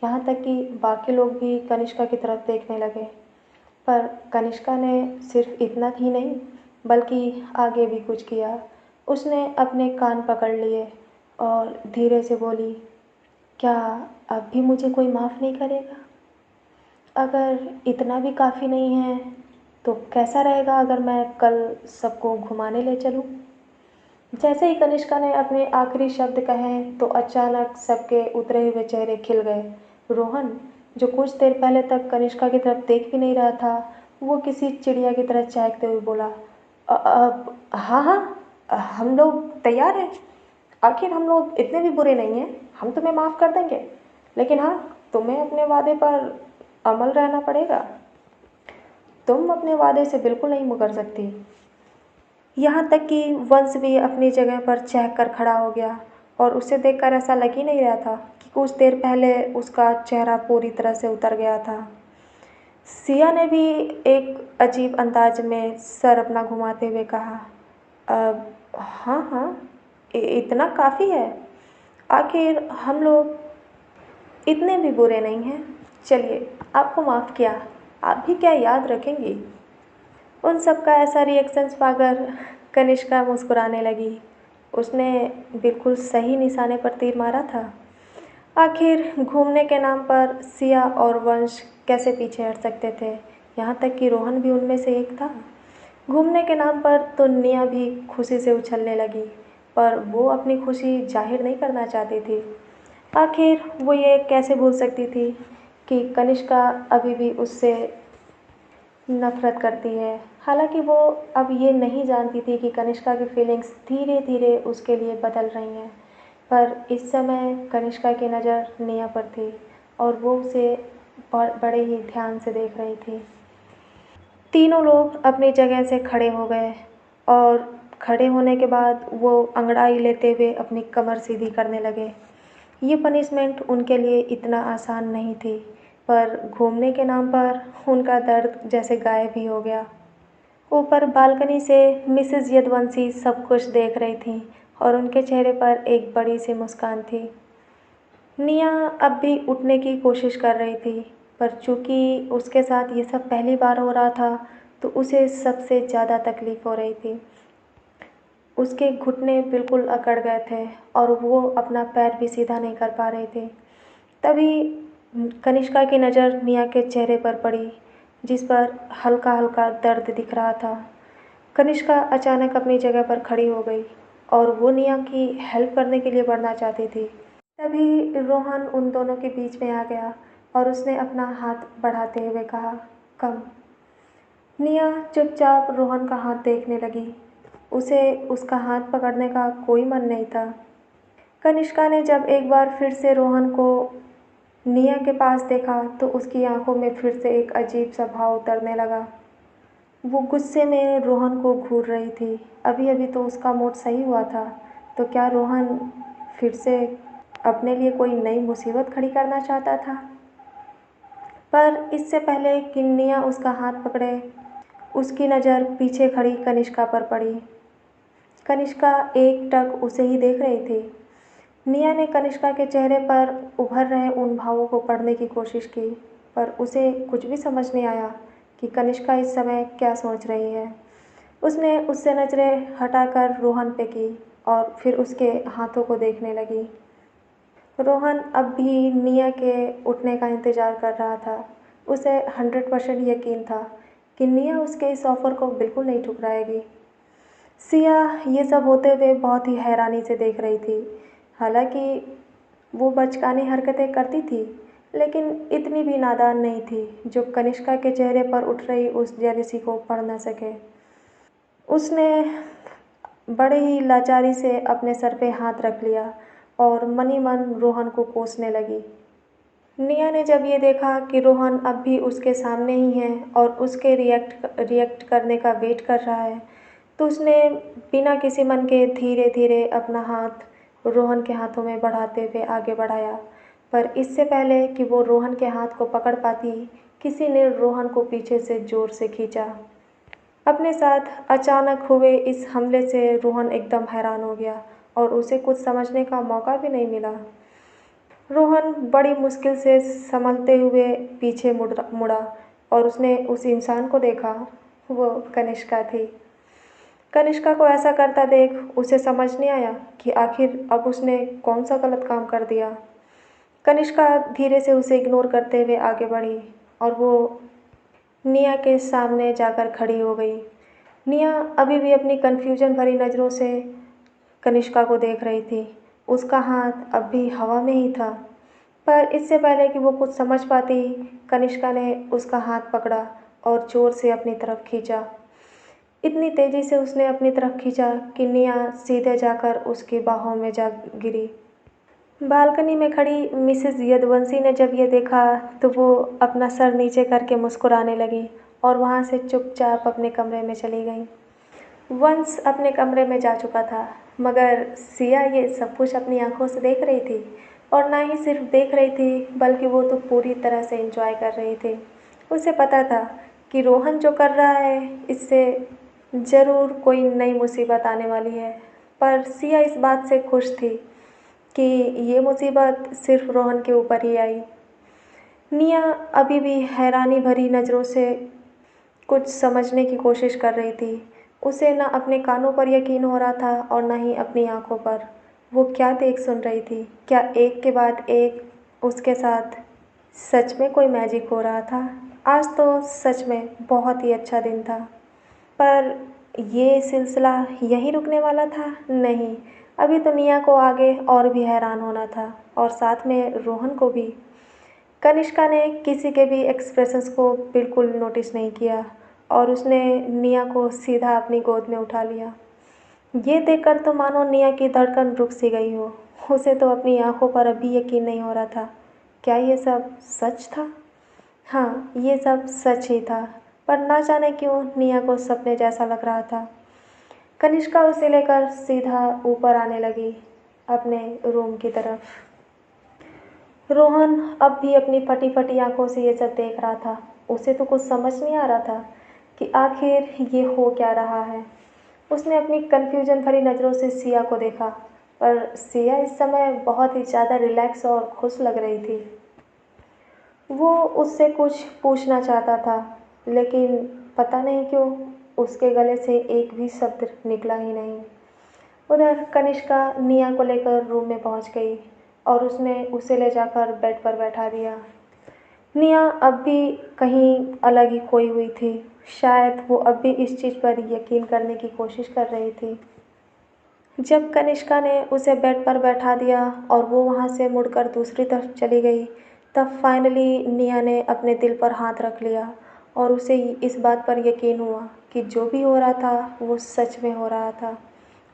यहाँ तक कि बाकी लोग भी कनिष्का की तरफ देखने लगे। पर कनिष्का ने सिर्फ इतना ही नहीं बल्कि आगे भी कुछ किया। उसने अपने कान पकड़ लिए और धीरे से बोली, क्या अब भी मुझे कोई माफ़ नहीं करेगा? अगर इतना भी काफ़ी नहीं है तो कैसा रहेगा अगर मैं कल सबको घुमाने ले चलूँ? जैसे ही कनिष्का ने अपने आखिरी शब्द कहे तो अचानक सबके उतरे हुए चेहरे खिल गए। रोहन, जो कुछ देर पहले तक कनिष्का की तरफ देख भी नहीं रहा था, वो किसी चिड़िया की तरह चहकते हुए बोला, अब हाँ हाँ, हम लोग तैयार हैं। आखिर हम लोग इतने भी बुरे नहीं हैं, हम तुम्हें माफ़ कर देंगे, लेकिन हाँ, तुम्हें अपने वादे पर अमल रहना पड़ेगा। तुम अपने वादे से बिल्कुल नहीं मुकर सकती। यहाँ तक कि वंश भी अपनी जगह पर चहक कर खड़ा हो गया और उसे देखकर ऐसा लग ही नहीं रहा था कि कुछ देर पहले उसका चेहरा पूरी तरह से उतर गया था। सिया ने भी एक अजीब अंदाज में सर अपना घुमाते हुए कहा, अब हाँ हाँ, इतना काफ़ी है। आखिर हम लोग इतने भी बुरे नहीं हैं। चलिए, आपको माफ़ किया, आप भी क्या याद रखेंगी? उन सब का ऐसा रिएक्शन पाकर कनिष्का मुस्कुराने लगी। उसने बिल्कुल सही निशाने पर तीर मारा था। आखिर घूमने के नाम पर सिया और वंश कैसे पीछे हट सकते थे? यहाँ तक कि रोहन भी उनमें से एक था। घूमने के नाम पर तो निया भी खुशी से उछलने लगी, पर वो अपनी खुशी जाहिर नहीं करना चाहती थी। आखिर वो ये कैसे भूल सकती थी कि कनिष्का अभी भी उससे नफ़रत करती है। हालाँकि वो अब ये नहीं जानती थी कि कनिष्का की फीलिंग्स धीरे-धीरे उसके लिए बदल रही हैं। पर इस समय कनिष्का की नज़र निया पर थी और वो उसे बड़े ही ध्यान से देख रही थी। तीनों लोग अपनी जगह से खड़े हो गए और खड़े होने के बाद वो अंगड़ाई लेते हुए अपनी कमर सीधी करने लगे। ये पनिशमेंट उनके लिए इतना आसान नहीं थी, पर घूमने के नाम पर उनका दर्द जैसे गायब ही हो गया। ऊपर बालकनी से मिसेस यदुवंशी सब कुछ देख रही थीं और उनके चेहरे पर एक बड़ी सी मुस्कान थी। निया अब भी उठने की कोशिश कर रही थी, पर चूँकि उसके साथ ये सब पहली बार हो रहा था, तो उसे सबसे ज़्यादा तकलीफ़ हो रही थी। उसके घुटने बिल्कुल अकड़ गए थे और वो अपना पैर भी सीधा नहीं कर पा रही थी। तभी कनिष्का की नज़र निया के चेहरे पर पड़ी, जिस पर हल्का-हल्का दर्द दिख रहा था। कनिष्का अचानक अपनी जगह पर खड़ी हो गई और वो निया की हेल्प करने के लिए बढ़ना चाहती थी। तभी रोहन उन दोनों के बीच में आ गया और उसने अपना हाथ बढ़ाते हुए कहा, कम। निया चुपचाप रोहन का हाथ देखने लगी। उसे उसका हाथ पकड़ने का कोई मन नहीं था। कनिष्का ने जब एक बार फिर से रोहन को निया के पास देखा तो उसकी आंखों में फिर से एक अजीब सा भाव उतरने लगा। वो गुस्से में रोहन को घूर रही थी। अभी अभी तो उसका मूड सही हुआ था, तो क्या रोहन फिर से अपने लिए कोई नई मुसीबत खड़ी करना चाहता था? पर इससे पहले कि निया उसका हाथ पकड़े, उसकी नज़र पीछे खड़ी कनिष्का पर पड़ी। कनिष्का एकटक उसे ही देख रही थी। निया ने कनिष्का के चेहरे पर उभर रहे उन भावों को पढ़ने की कोशिश की, पर उसे कुछ भी समझ नहीं आया कि कनिष्का इस समय क्या सोच रही है। उसने उससे नज़रें हटाकर रोहन पे की और फिर उसके हाथों को देखने लगी। रोहन अब भी निया के उठने का इंतज़ार कर रहा था। उसे 100% यकीन था कि निया उसके इस ऑफ़र को बिल्कुल नहीं ठुकराएगी। सिया ये सब होते हुए बहुत ही हैरानी से देख रही थी। हालाँकि वो बचकानी हरकतें करती थी, लेकिन इतनी भी नादान नहीं थी जो कनिष्का के चेहरे पर उठ रही उस जेलसी को पढ़ न सके। उसने बड़े ही लाचारी से अपने सर पे हाथ रख लिया और मन ही मन रोहन को कोसने लगी। निया ने जब ये देखा कि रोहन अब भी उसके सामने ही है और उसके रिएक्ट करने का वेट कर रहा है, तो उसने बिना किसी मन के धीरे-धीरे अपना हाथ रोहन के हाथों में बढ़ाते हुए आगे बढ़ाया। पर इससे पहले कि वो रोहन के हाथ को पकड़ पाती, किसी ने रोहन को पीछे से ज़ोर से खींचा। अपने साथ अचानक हुए इस हमले से रोहन एकदम हैरान हो गया और उसे कुछ समझने का मौका भी नहीं मिला। रोहन बड़ी मुश्किल से संभलते हुए पीछे मुड़ा और उसने उस इंसान को देखा। वो कनिष्का थी। कनिष्का को ऐसा करता देख उसे समझ नहीं आया कि आखिर अब उसने कौन सा गलत काम कर दिया। कनिष्का धीरे से उसे इग्नोर करते हुए आगे बढ़ी और वो निया के सामने जाकर खड़ी हो गई। निया अभी भी अपनी कन्फ्यूजन भरी नज़रों से कनिष्का को देख रही थी। उसका हाथ अब भी हवा में ही था, पर इससे पहले कि वो कुछ समझ पाती, कनिष्का ने उसका हाथ पकड़ा और ज़ोर से अपनी तरफ खींचा। इतनी तेज़ी से उसने अपनी तरफ खींचा कि निया सीधे जाकर उसकी बाहों में जा गिरी। बालकनी में खड़ी मिसेस यदुवंशी ने जब ये देखा तो वो अपना सर नीचे करके मुस्कुराने लगी और वहाँ से चुपचाप अपने कमरे में चली गई। वंश अपने कमरे में जा चुका था, मगर सिया ये सब कुछ अपनी आंखों से देख रही थी और ना ही सिर्फ देख रही थी, बल्कि वो तो पूरी तरह से एंजॉय कर रही थी। उसे पता था कि रोहन जो कर रहा है, इससे ज़रूर कोई नई मुसीबत आने वाली है, पर सिया इस बात से खुश थी कि ये मुसीबत सिर्फ रोहन के ऊपर ही आई। निया अभी भी हैरानी भरी नज़रों से कुछ समझने की कोशिश कर रही थी। उसे ना अपने कानों पर यकीन हो रहा था और ना ही अपनी आँखों पर। वो क्या देख सुन रही थी? क्या एक के बाद एक उसके साथ सच में कोई मैजिक हो रहा था? आज तो सच में बहुत ही अच्छा दिन था। पर ये सिलसिला यहीं रुकने वाला था? नहीं, अभी तो निया को आगे और भी हैरान होना था और साथ में रोहन को भी। कनिष्का ने किसी के भी एक्सप्रेशंस को बिल्कुल नोटिस नहीं किया और उसने निया को सीधा अपनी गोद में उठा लिया। ये देखकर तो मानो निया की धड़कन रुक सी गई हो। उसे तो अपनी आंखों पर अभी यकीन नहीं हो रहा था। क्या ये सब सच था? हाँ, ये सब सच ही था, पर ना जाने क्यों निया को सपने जैसा लग रहा था। कनिष्का उसे लेकर सीधा ऊपर आने लगी अपने रूम की तरफ। रोहन अब भी अपनी फटी फटी आंखों से ये सब देख रहा था। उसे तो कुछ समझ नहीं आ रहा था कि आखिर ये हो क्या रहा है। उसने अपनी कन्फ्यूजन भरी नज़रों से सिया को देखा, पर सिया इस समय बहुत ही ज़्यादा रिलैक्स और खुश लग रही थी। वो उससे कुछ पूछना चाहता था, लेकिन पता नहीं क्यों उसके गले से एक भी शब्द निकला ही नहीं। उधर कनिष्का निया को लेकर रूम में पहुंच गई और उसने उसे ले जाकर बेड पर बैठा दिया। निया अब भी कहीं अलग ही खोई हुई थी। शायद वो अब भी इस चीज़ पर यकीन करने की कोशिश कर रही थी। जब कनिष्का ने उसे बेड पर बैठा दिया और वो वहाँ से मुड़कर दूसरी तरफ चली गई, तब फाइनली निया ने अपने दिल पर हाथ रख लिया और उसे इस बात पर यकीन हुआ कि जो भी हो रहा था वो सच में हो रहा था।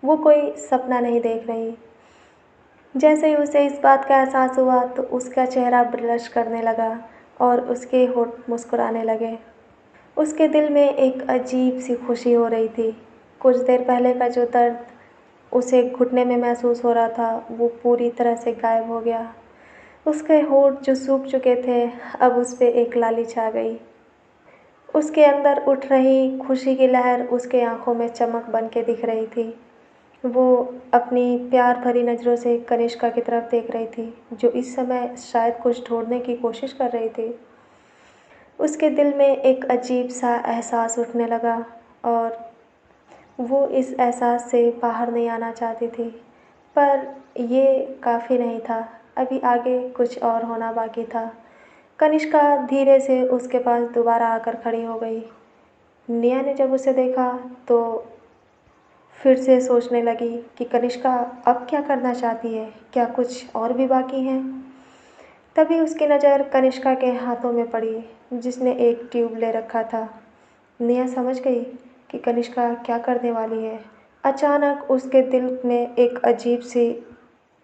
वो कोई सपना नहीं देख रही। जैसे ही उसे इस बात का एहसास हुआ तो उसका चेहरा ब्लश करने लगा और उसके होंठ मुस्कुराने लगे। उसके दिल में एक अजीब सी खुशी हो रही थी। कुछ देर पहले का जो दर्द उसे घुटने में महसूस हो रहा था वो पूरी तरह से गायब हो गया। उसके होंठ जो सूख चुके थे अब उस पे एक लाली छा गई। उसके अंदर उठ रही खुशी की लहर उसके आंखों में चमक बन के दिख रही थी। वो अपनी प्यार भरी नज़रों से कनिष्का की तरफ देख रही थी, जो इस समय शायद कुछ ढूंढने की कोशिश कर रही थी। उसके दिल में एक अजीब सा एहसास उठने लगा और वो इस एहसास से बाहर नहीं आना चाहती थी, पर ये काफ़ी नहीं था। अभी आगे कुछ और होना बाकी था। कनिष्का धीरे से उसके पास दोबारा आकर खड़ी हो गई। निया ने जब उसे देखा तो फिर से सोचने लगी कि कनिष्का अब क्या करना चाहती है, क्या कुछ और भी बाकी है। तभी उसकी नज़र कनिष्का के हाथों में पड़ी, जिसने एक ट्यूब ले रखा था। निया समझ गई कि कनिष्का क्या करने वाली है। अचानक उसके दिल में एक अजीब सी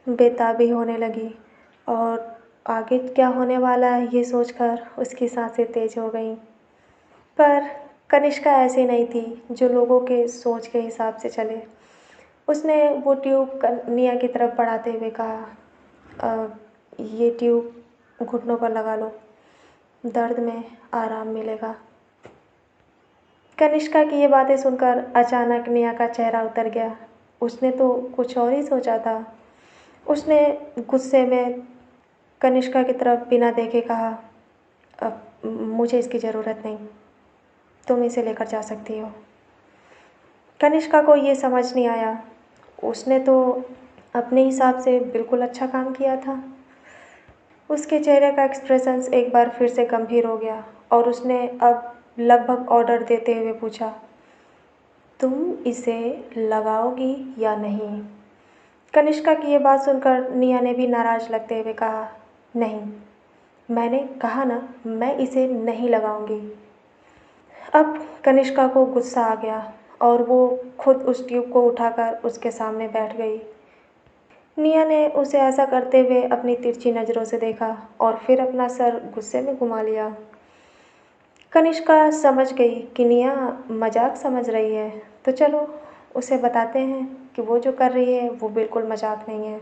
बेताबी होने लगी और आगे क्या होने वाला है ये सोचकर उसकी सांसें तेज हो गईं। पर कनिष्का ऐसी नहीं थी जो लोगों के सोच के हिसाब से चले। उसने वो ट्यूब निया की तरफ बढ़ाते हुए कहा, ये ट्यूब घुटनों पर लगा लो, दर्द में आराम मिलेगा। कनिष्का की ये बातें सुनकर अचानक निया का चेहरा उतर गया। उसने तो कुछ और ही सोचा था। उसने गुस्से में कनिष्का की तरफ बिना देखे कहा, अब मुझे इसकी ज़रूरत नहीं, तुम इसे लेकर जा सकती हो। कनिष्का को ये समझ नहीं आया। उसने तो अपने हिसाब से बिल्कुल अच्छा काम किया था। उसके चेहरे का एक्सप्रेशंस एक बार फिर से गंभीर हो गया और उसने अब लगभग ऑर्डर देते हुए पूछा, तुम इसे लगाओगी या नहीं? कनिष्का की ये बात सुनकर निया ने भी नाराज़ लगते हुए कहा, नहीं, मैंने कहा ना, मैं इसे नहीं लगाऊंगी। अब कनिष्का को गुस्सा आ गया और वो खुद उस ट्यूब को उठाकर उसके सामने बैठ गई। निया ने उसे ऐसा करते हुए अपनी तिरछी नज़रों से देखा और फिर अपना सर गुस्से में घुमा लिया। कनिष्का समझ गई कि निया मजाक समझ रही है, तो चलो उसे बताते हैं कि वो जो कर रही है वो बिल्कुल मजाक नहीं है।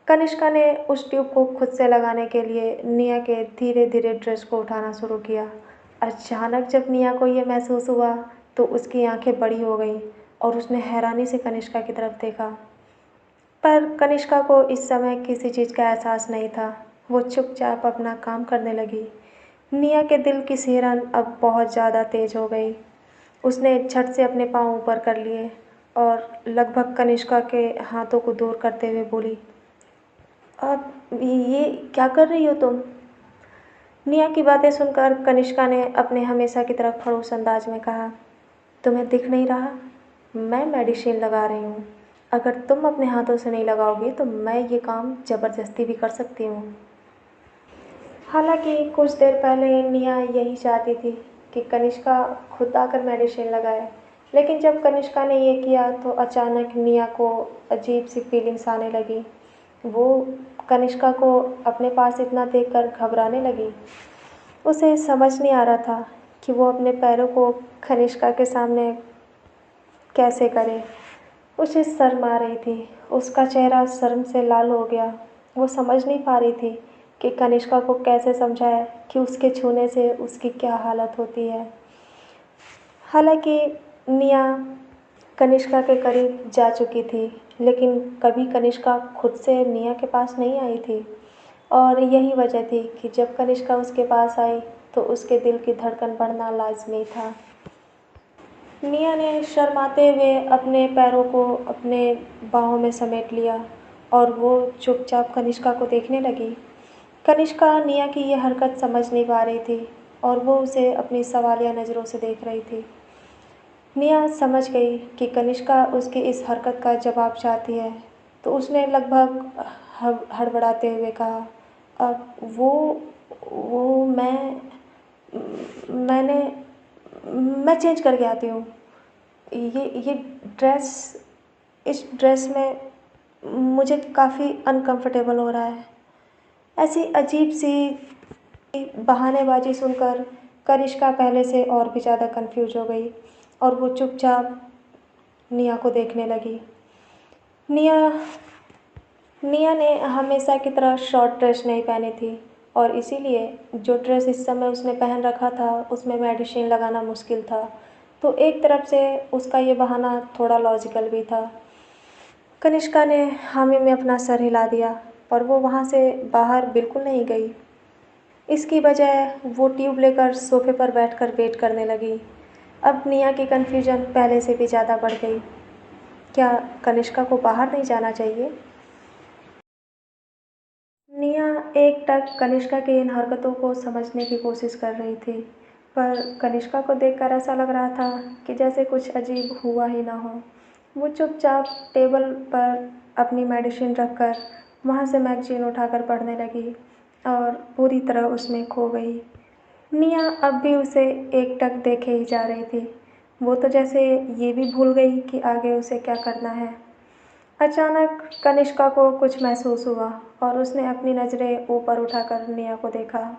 कनिष्का ने उस ट्यूब को खुद से लगाने के लिए निया के धीरे धीरे ड्रेस को उठाना शुरू किया। अचानक जब निया को ये महसूस हुआ तो उसकी आंखें बड़ी हो गईं और उसने हैरानी से कनिष्का की तरफ देखा। पर कनिष्का को इस समय किसी चीज़ का एहसास नहीं था। वो चुपचाप अपना काम करने लगी। निया के दिल की सिहरन अब बहुत ज़्यादा तेज हो गई। उसने झट से अपने पाँव ऊपर कर लिए और लगभग कनिष्का के हाथों को दूर करते हुए बोली, अब ये क्या कर रही हो तुम? निया की बातें सुनकर कनिष्का ने अपने हमेशा की तरह खड़ूस अंदाज में कहा, तुम्हें दिख नहीं रहा? मैं मेडिसिन लगा रही हूँ। अगर तुम अपने हाथों से नहीं लगाओगी तो मैं ये काम ज़बरदस्ती भी कर सकती हूँ। हालांकि कुछ देर पहले निया यही चाहती थी कि कनिष्का खुद आकर मेडिसिन लगाए, लेकिन जब कनिष्का ने ये किया तो अचानक निया को अजीब सी फीलिंग्स आने लगी। वो कनिष्का को अपने पास इतना देखकर घबराने लगी। उसे समझ नहीं आ रहा था कि वो अपने पैरों को कनिष्का के सामने कैसे करे। उसे शर्म आ रही थी, उसका चेहरा शर्म से लाल हो गया। वो समझ नहीं पा रही थी कि कनिष्का को कैसे समझाए कि उसके छूने से उसकी क्या हालत होती है। हालांकि निया कनिष्का के करीब जा चुकी थी, लेकिन कभी कनिष्का खुद से निया के पास नहीं आई थी। और यही वजह थी कि जब कनिष्का उसके पास आई तो उसके दिल की धड़कन बढ़ना लाजमी था। निया ने शर्माते हुए अपने पैरों को अपने बाहों में समेट लिया और वो चुपचाप कनिष्का को देखने लगी। कनिष्का निया की ये हरकत समझ नहीं पा रही थी और वो उसे अपनी सवालिया नज़रों से देख रही थी। निया समझ गई कि कनिष्का उसकी इस हरकत का जवाब चाहती है, तो उसने लगभग हड़बड़ाते हुए कहा, अब वो मैंने मैं चेंज करके आती हूँ। ये ड्रेस इस ड्रेस में मुझे काफ़ी अनकंफर्टेबल हो रहा है। ऐसी अजीब सी बहानेबाजी सुनकर कनिष्का पहले से और भी ज़्यादा कंफ्यूज हो गई और वो चुपचाप निया को देखने लगी। निया निया ने हमेशा की तरह शॉर्ट ड्रेस नहीं पहनी थी और इसीलिए जो ड्रेस इस समय उसने पहन रखा था उसमें मेडिसिन लगाना मुश्किल था। तो एक तरफ से उसका ये बहाना थोड़ा लॉजिकल भी था। कनिष्का ने हामी में अपना सर हिला दिया पर वो वहाँ से बाहर बिल्कुल नहीं गई। इसकी बजाय वो ट्यूब लेकर सोफे पर बैठकर वेट करने लगी। अब निया की कन्फ्यूजन पहले से भी ज़्यादा बढ़ गई। क्या कनिष्का को बाहर नहीं जाना चाहिए? निया एकटक कनिष्का की इन हरकतों को समझने की कोशिश कर रही थी, पर कनिष्का को देखकर ऐसा लग रहा था कि जैसे कुछ अजीब हुआ ही ना हो। वो चुपचाप टेबल पर अपनी मेडिसिन रखकर वहाँ से मैगज़ीन उठाकर पढ़ने लगी और पूरी तरह उसमें खो गई। निया अब भी उसे एकटक देखे ही जा रही थी। वो तो जैसे ये भी भूल गई कि आगे उसे क्या करना है। अचानक कनिष्का को कुछ महसूस हुआ और उसने अपनी नज़रें ऊपर उठाकर निया को देखा।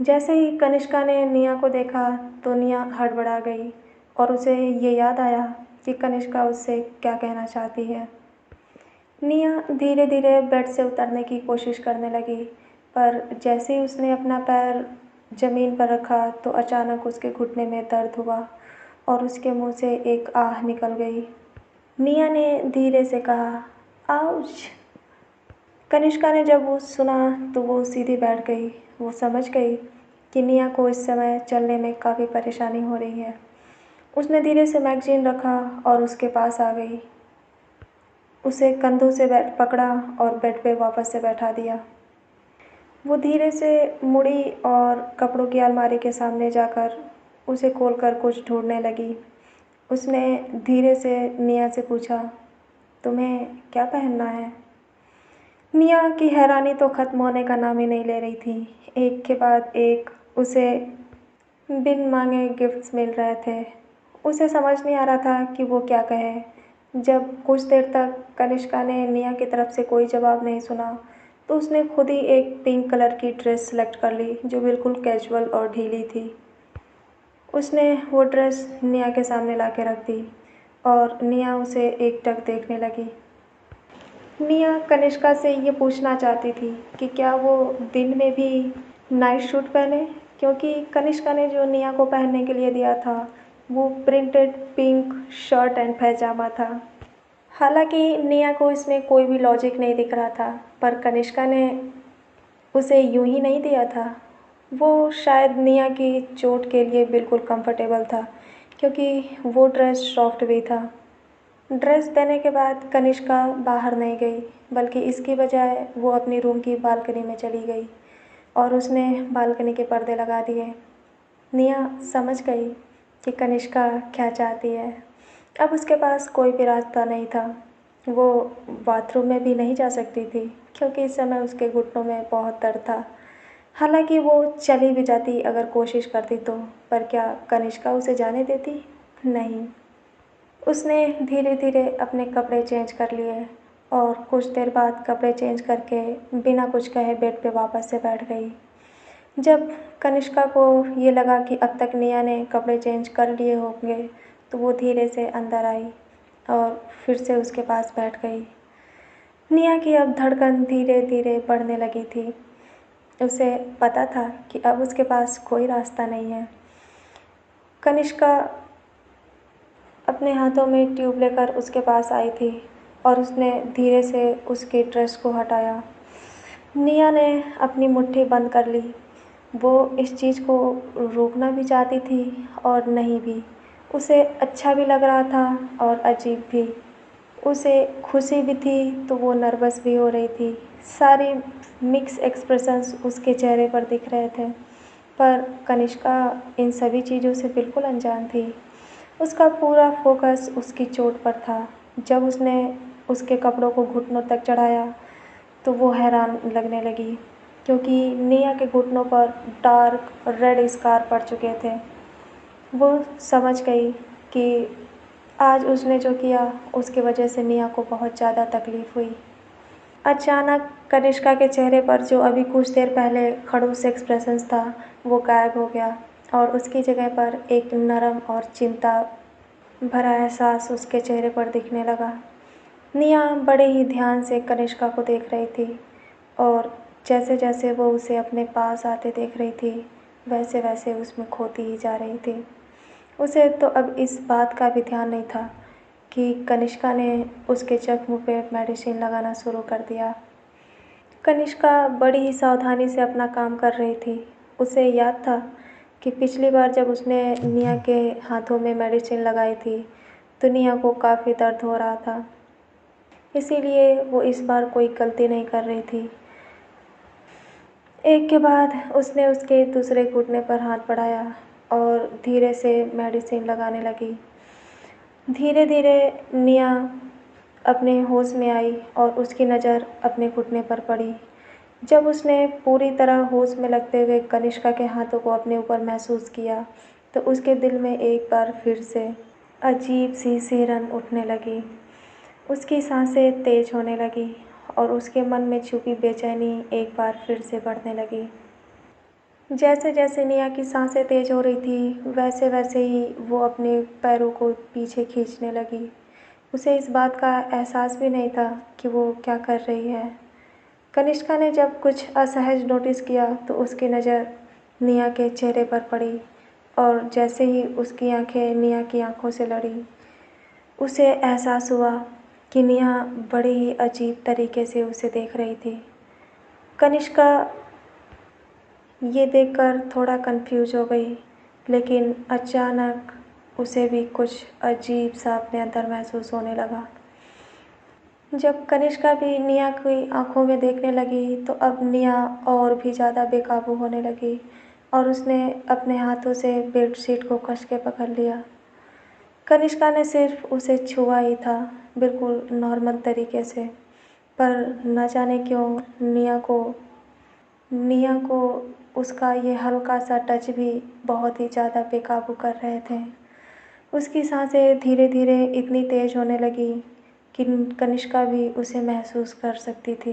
जैसे ही कनिष्का ने निया को देखा तो निया हड़बड़ा गई और उसे ये याद आया कि कनिष्का उससे क्या कहना चाहती है। निया धीरे धीरे बेड से उतरने की कोशिश करने लगी, पर जैसे ही उसने अपना पैर ज़मीन पर रखा तो अचानक उसके घुटने में दर्द हुआ और उसके मुंह से एक आह निकल गई। निया ने धीरे से कहा, आउच। कनिष्का ने जब वो सुना तो वो सीधी बैठ गई। वो समझ गई कि निया को इस समय चलने में काफ़ी परेशानी हो रही है। उसने धीरे से मैगज़ीन रखा और उसके पास आ गई। उसे कंधों से पकड़ा और बेड पे वापस से बैठा दिया। वो धीरे से मुड़ी और कपड़ों की अलमारी के सामने जाकर उसे खोलकर कुछ ढूंढने लगी। उसने धीरे से निया से पूछा, तुम्हें क्या पहनना है? निया की हैरानी तो ख़त्म होने का नाम ही नहीं ले रही थी। एक के बाद एक उसे बिन मांगे गिफ्ट्स मिल रहे थे। उसे समझ नहीं आ रहा था कि वो क्या कहे। जब कुछ देर तक कनिष्का ने निया की तरफ से कोई जवाब नहीं सुना तो उसने खुद ही एक पिंक कलर की ड्रेस सेलेक्ट कर ली जो बिल्कुल कैजुअल और ढीली थी। उसने वो ड्रेस निया के सामने ला के रख दी और निया उसे एकटक देखने लगी। निया कनिष्का से ये पूछना चाहती थी कि क्या वो दिन में भी नाइट सूट पहने, क्योंकि कनिष्का ने जो निया को पहनने के लिए दिया था वो प्रिंटेड पिंक शर्ट एंड पैजामा था। हालांकि निया को इसमें कोई भी लॉजिक नहीं दिख रहा था, पर कनिष्का ने उसे यूं ही नहीं दिया था। वो शायद निया की चोट के लिए बिल्कुल कंफर्टेबल था, क्योंकि वो ड्रेस सॉफ्ट भी था। ड्रेस देने के बाद कनिष्का बाहर नहीं गई, बल्कि इसकी बजाय वो अपनी रूम की बालकनी में चली गई और उसने बालकनी के पर्दे लगा दिए। निया समझ गई कि कनिष्का क्या चाहती है। अब उसके पास कोई भी रास्ता नहीं था। वो बाथरूम में भी नहीं जा सकती थी, क्योंकि इस समय उसके घुटनों में बहुत दर्द था। हालांकि वो चली भी जाती अगर कोशिश करती तो, पर क्या कनिष्का उसे जाने देती? नहीं। उसने धीरे धीरे अपने कपड़े चेंज कर लिए और कुछ देर बाद कपड़े चेंज करके बिना कुछ कहे बेड पे वापस से बैठ गई। जब कनिष्का को ये लगा कि अब तक निया ने कपड़े चेंज कर लिए होंगे, तो वो धीरे से अंदर आई और फिर से उसके पास बैठ गई। निया की अब धड़कन धीरे धीरे बढ़ने लगी थी। उसे पता था कि अब उसके पास कोई रास्ता नहीं है। कनिष्का अपने हाथों में ट्यूब लेकर उसके पास आई थी और उसने धीरे से उसके ड्रेस को हटाया। निया ने अपनी मुट्ठी बंद कर ली। वो इस चीज़ को रोकना भी चाहती थी और नहीं भी। उसे अच्छा भी लग रहा था और अजीब भी। उसे खुशी भी थी तो वो नर्वस भी हो रही थी। सारे मिक्स एक्सप्रेशंस उसके चेहरे पर दिख रहे थे, पर कनिष्का इन सभी चीज़ों से बिल्कुल अनजान थी। उसका पूरा फोकस उसकी चोट पर था। जब उसने उसके कपड़ों को घुटनों तक चढ़ाया तो वो हैरान लगने लगी, क्योंकि निया के घुटनों पर डार्क रेड स्कार पड़ चुके थे। वो समझ गई कि आज उसने जो किया उसकी वजह से निया को बहुत ज़्यादा तकलीफ़ हुई। अचानक कनिष्का के चेहरे पर जो अभी कुछ देर पहले खड़ूस एक्सप्रेशंस था वो गायब हो गया और उसकी जगह पर एक नरम और चिंता भरा एहसास उसके चेहरे पर दिखने लगा। निया बड़े ही ध्यान से कनिष्का को देख रही थी और जैसे जैसे वो उसे अपने पास आते देख रही थी, वैसे वैसे उसमें खोती ही जा रही थी। उसे तो अब इस बात का भी ध्यान नहीं था कि कनिष्का ने उसके जख्म पे मेडिसिन लगाना शुरू कर दिया। कनिष्का बड़ी ही सावधानी से अपना काम कर रही थी। उसे याद था कि पिछली बार जब उसने निया के हाथों में मेडिसिन लगाई थी तो निया को काफ़ी दर्द हो रहा था, इसीलिए वो इस बार कोई गलती नहीं कर रही थी। एक के बाद उसने उसके दूसरे घुटने पर हाथ बढ़ाया और धीरे से मेडिसिन लगाने लगी। धीरे धीरे निया अपने होश में आई और उसकी नज़र अपने घुटने पर पड़ी। जब उसने पूरी तरह होश में लगते हुए कनिष्का के हाथों को अपने ऊपर महसूस किया तो उसके दिल में एक बार फिर से अजीब सी सिहरन उठने लगी। उसकी सांसें तेज होने लगी और उसके मन में छुपी बेचैनी एक बार फिर से बढ़ने लगी। जैसे जैसे निया की सांसें तेज हो रही थी वैसे वैसे ही वो अपने पैरों को पीछे खींचने लगी। उसे इस बात का एहसास भी नहीं था कि वो क्या कर रही है। कनिष्का ने जब कुछ असहज नोटिस किया तो उसकी नज़र निया के चेहरे पर पड़ी और जैसे ही उसकी आंखें निया की आंखों से लड़ी, उसे एहसास हुआ कि निया बड़े ही अजीब तरीके से उसे देख रही थी। कनिष्का ये देखकर थोड़ा कंफ्यूज हो गई, लेकिन अचानक उसे भी कुछ अजीब सा अपने अंदर महसूस होने लगा। जब कनिष्का भी निया की आंखों में देखने लगी तो अब निया और भी ज़्यादा बेकाबू होने लगी और उसने अपने हाथों से बेडशीट को कस के पकड़ लिया। कनिष्का ने सिर्फ उसे छुआ ही था, बिल्कुल नॉर्मल तरीके से, पर न जाने क्यों निया को उसका ये हल्का सा टच भी बहुत ही ज़्यादा बेकाबू कर रहे थे। उसकी सांसें धीरे धीरे इतनी तेज़ होने लगी कि कनिष्का भी उसे महसूस कर सकती थी।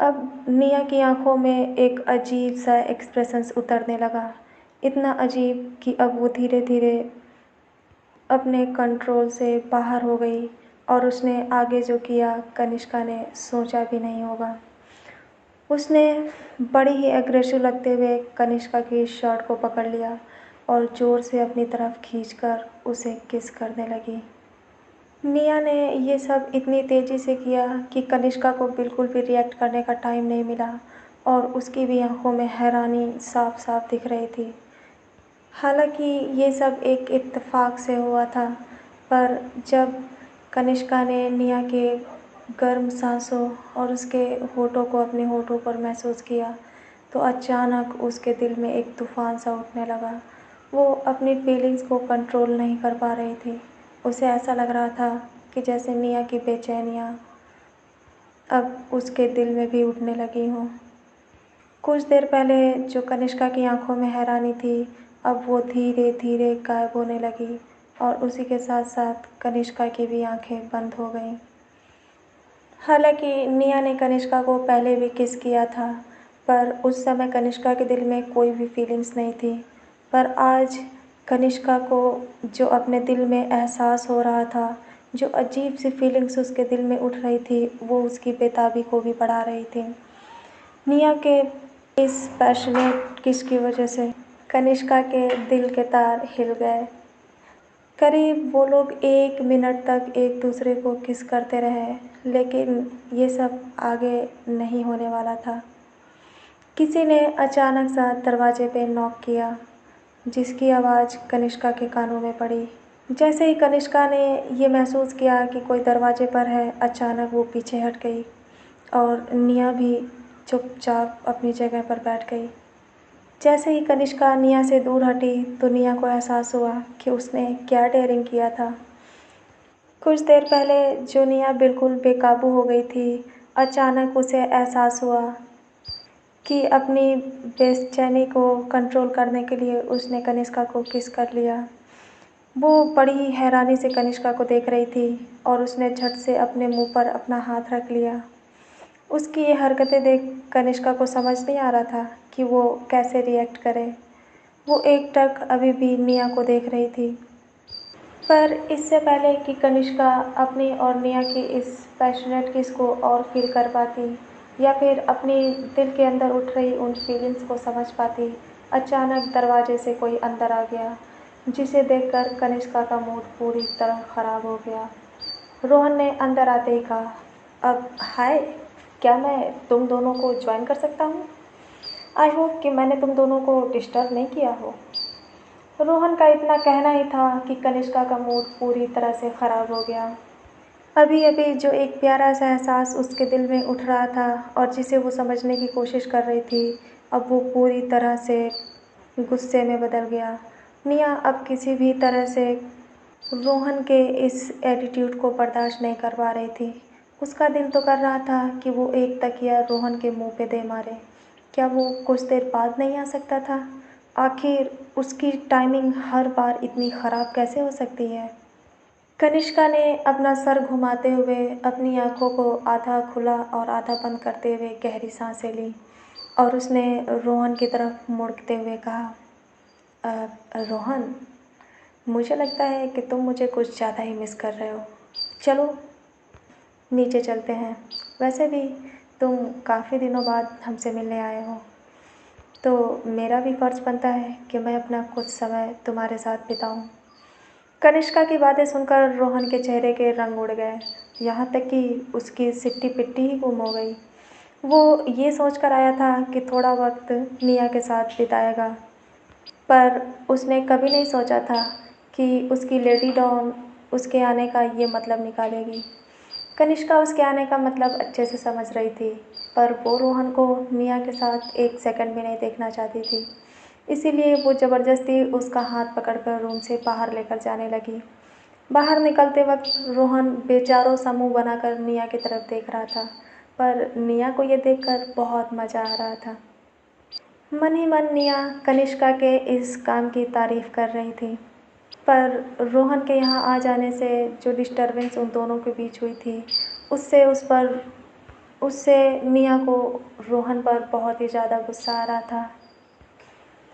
अब निया की आंखों में एक अजीब सा एक्सप्रेशंस उतरने लगा, इतना अजीब कि अब वो धीरे धीरे अपने कंट्रोल से बाहर हो गई और उसने आगे जो किया कनिष्का ने सोचा भी नहीं होगा। उसने बड़ी ही एग्रेसिव लगते हुए कनिष्का की शर्ट को पकड़ लिया और ज़ोर से अपनी तरफ खींचकर उसे किस करने लगी। निया ने ये सब इतनी तेज़ी से किया कि कनिष्का को बिल्कुल भी रिएक्ट करने का टाइम नहीं मिला और उसकी भी आंखों में हैरानी साफ साफ दिख रही थी। हालांकि ये सब एक इत्तेफाक से हुआ था, पर जब कनिष्का ने निया के गर्म सांसों और उसके होठों को अपने होठों पर महसूस किया तो अचानक उसके दिल में एक तूफ़ान सा उठने लगा। वो अपनी फीलिंग्स को कंट्रोल नहीं कर पा रही थी। उसे ऐसा लग रहा था कि जैसे निया की बेचैनियाँ अब उसके दिल में भी उठने लगी हों। कुछ देर पहले जो कनिष्का की आंखों में हैरानी थी, अब वो धीरे धीरे गायब होने लगी और उसी के साथ साथ कनिष्का की भी आंखें बंद हो गईं। हालांकि निया ने कनिष्का को पहले भी किस किया था, पर उस समय कनिष्का के दिल में कोई भी फीलिंग्स नहीं थी। पर आज कनिष्का को जो अपने दिल में एहसास हो रहा था, जो अजीब सी फीलिंग्स उसके दिल में उठ रही थी, वो उसकी बेताबी को भी बढ़ा रही थी। निया के इस पैशनेट किस की वजह से कनिष्का के दिल के तार हिल गए। करीब वो लोग 1 मिनट तक एक दूसरे को किस करते रहे, लेकिन ये सब आगे नहीं होने वाला था। किसी ने अचानक सा दरवाजे पे नॉक किया, जिसकी आवाज़ कनिष्का के कानों में पड़ी। जैसे ही कनिष्का ने ये महसूस किया कि कोई दरवाजे पर है, अचानक वो पीछे हट गई और निया भी चुपचाप अपनी जगह पर बैठ गई। जैसे ही कनिष्का निया से दूर हटी तो निया को एहसास हुआ कि उसने क्या डेयरिंग किया था। कुछ देर पहले जो निया बिल्कुल बेकाबू हो गई थी, अचानक उसे एहसास हुआ कि अपनी बेचैनी को कंट्रोल करने के लिए उसने कनिष्का को किस कर लिया। वो बड़ी हैरानी से कनिष्का को देख रही थी और उसने झट से अपने मुंह पर अपना हाथ रख लिया। उसकी ये हरकतें देख कनिष्का को समझ नहीं आ रहा था कि वो कैसे रिएक्ट करे। वो एकटक अभी भी निया को देख रही थी। पर इससे पहले कि कनिष्का अपनी और निया की इस पैशनेट किस को और फील कर पाती या फिर अपनी दिल के अंदर उठ रही उन फीलिंग्स को समझ पाती, अचानक दरवाजे से कोई अंदर आ गया, जिसे देखकर कनिष्का का मूड पूरी तरह ख़राब हो गया। रोहन ने अंदर आते ही कहा, अब हाय, क्या मैं तुम दोनों को ज्वाइन कर सकता हूँ? आई होप कि मैंने तुम दोनों को डिस्टर्ब नहीं किया हो। रोहन का इतना कहना ही था कि कनिष्का का मूड पूरी तरह से ख़राब हो गया। अभी अभी जो एक प्यारा सा एहसास उसके दिल में उठ रहा था और जिसे वो समझने की कोशिश कर रही थी, अब वो पूरी तरह से गुस्से में बदल गया। निया अब किसी भी तरह से रोहन के इस एटीट्यूड को बर्दाश्त नहीं कर पा रही थी। उसका दिल तो कर रहा था कि वो एक तकिया रोहन के मुंह पे दे मारे। क्या वो कुछ देर बाद नहीं आ सकता था? आखिर उसकी टाइमिंग हर बार इतनी ख़राब कैसे हो सकती है? कनिष्का ने अपना सर घुमाते हुए अपनी आंखों को आधा खुला और आधा बंद करते हुए गहरी सांसें ली और उसने रोहन की तरफ मुड़ते हुए कहा, रोहन, मुझे लगता है कि तुम मुझे कुछ ज़्यादा ही मिस कर रहे हो। चलो नीचे चलते हैं। वैसे भी तुम काफ़ी दिनों बाद हमसे मिलने आए हो, तो मेरा भी फ़र्ज़ बनता है कि मैं अपना कुछ समय तुम्हारे साथ बिताऊं। कनिष्का की बातें सुनकर रोहन के चेहरे के रंग उड़ गए, यहाँ तक कि उसकी सिट्टी पिट्टी ही गुम हो गई। वो ये सोचकर आया था कि थोड़ा वक्त निया के साथ बिताएगा, पर उसने कभी नहीं सोचा था कि उसकी लेडी डॉन उसके आने का ये मतलब निकालेगी। कनिष्का उसके आने का मतलब अच्छे से समझ रही थी, पर वो रोहन को निया के साथ एक सेकंड भी नहीं देखना चाहती थी। इसीलिए वो ज़बरदस्ती उसका हाथ पकड़कर रूम से बाहर लेकर जाने लगी। बाहर निकलते वक्त रोहन बेचारों सा मुँह बनाकर निया की तरफ देख रहा था, पर निया को ये देखकर बहुत मज़ा आ रहा था। मन ही मन निया कनिष्का के इस काम की तारीफ़ कर रही थी, पर रोहन के यहाँ आ जाने से जो डिस्टरबेंस उन दोनों के बीच हुई थी, उससे निया को रोहन पर बहुत ही ज़्यादा गुस्सा आ रहा था।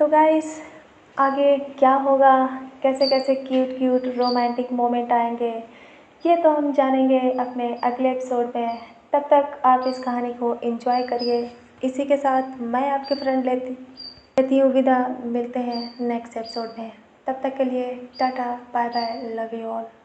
तो गाइस, आगे क्या होगा, कैसे कैसे क्यूट क्यूट रोमांटिक मोमेंट आएंगे, ये तो हम जानेंगे अपने अगले एपिसोड में। तब तक आप इस कहानी को एंजॉय करिए। इसी के साथ मैं आपके फ्रेंड लेती हूँ विदा। मिलते हैं नेक्स्ट एपिसोड में। तब तक के लिए tata, bye bye, love you all.